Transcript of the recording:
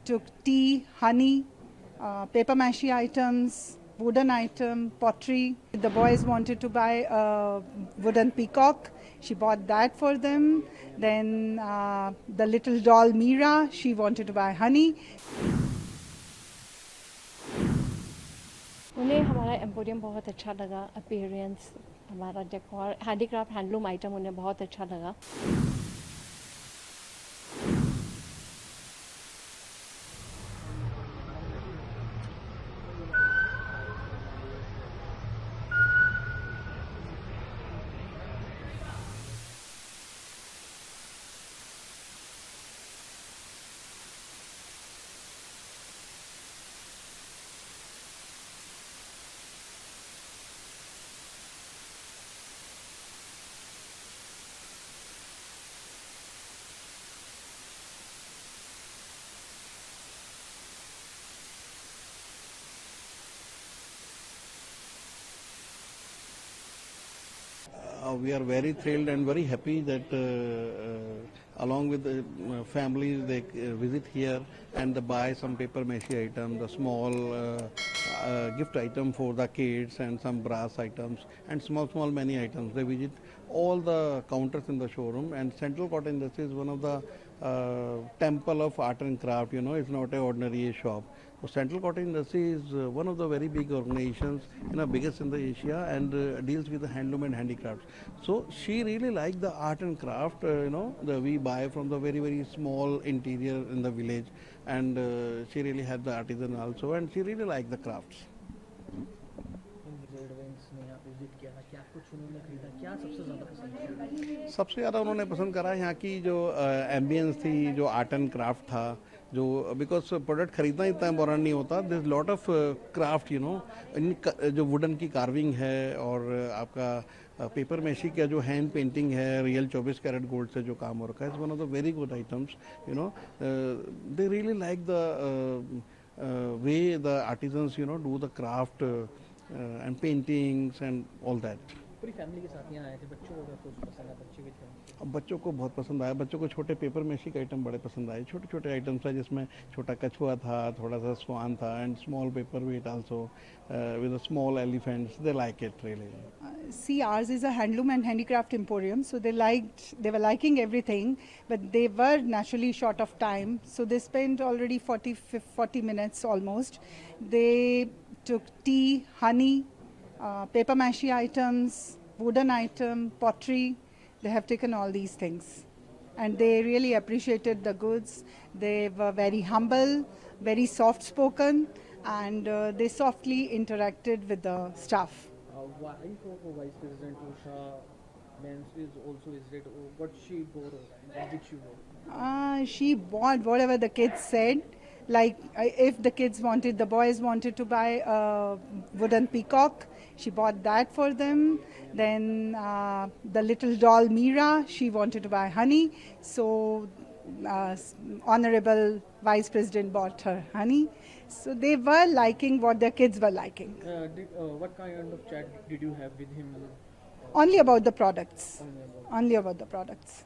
took tea, honey, paper mache items, wooden item, pottery. The boys wanted to buy a wooden peacock. She bought that for them. Then the little doll Mira, she wanted to buy honey. उन्हें हमारा emporium बहुत अच्छा लगा, appearance, हमारा decor, handicraft, handloom item उन्हें बहुत अच्छा लगा। We are very thrilled and very happy that along with the families they visit here and they buy some paper mache items, the small gift item for the kids and some brass items and small many items. They visit all the counters in the showroom, and Central Cotton Industry is one of the temple of art and craft. It's not an ordinary shop. So Central Cotton Industry is one of the very big organizations, biggest in the Asia, and deals with the handloom and handicrafts. So she really liked the art and craft. We buy from the very small interior in the village, and she really had the artisan also, and she really liked the crafts. सबसे ज़्यादा उन्होंने पसंद करा यहाँ की जो ambience थी, जो आर्ट एंड क्राफ्ट था, जो बिकॉज प्रोडक्ट खरीदना इतना इम्पोर्टेंट नहीं होता, this lot of craft in जो वुडन की कार्विंग है और आपका पेपर मेशी का जो हैंड पेंटिंग है, रियल 24 कैरेट गोल्ड से जो काम हो रखा है, is one of the very good items. They really like the way the artisans do the craft and paintings and all that. पूरी फैमिली के साथ यहाँ आए थे, बच्चों को कुछ पसंद आया, बच्चे भी थे? अब बच्चों को बहुत पसंद आया. बच्चों को छोटे पेपर मेशी के आइटम बड़े पसंद आए. छोटे छोटे आइटम्स था जिसमें छोटा कछुआ था, थोड़ा सा स्वान था, and small paperweight also with the small elephants. They like it really. See, ours is a handloom and handicraft emporium, so they were liking everything, but they were naturally short of time, so they spent already 40 minutes almost. They took tea, honey, paper mache items, wooden item, pottery. They have taken all these things, and they really appreciated the goods. They were very humble, very soft spoken, and they softly interacted with the staff. Wife of Vice President Usha Mens is also visited. What she bought? What did she bought? She bought whatever the kids said. Like if the kids wanted, the boys wanted to buy a wooden peacock, she bought that for them. Then the little doll Mira, she wanted to buy honey. So Honorable Vice President bought her honey. So they were liking what their kids were liking. What kind of chat did you have with him? Only about the products. Only about the products.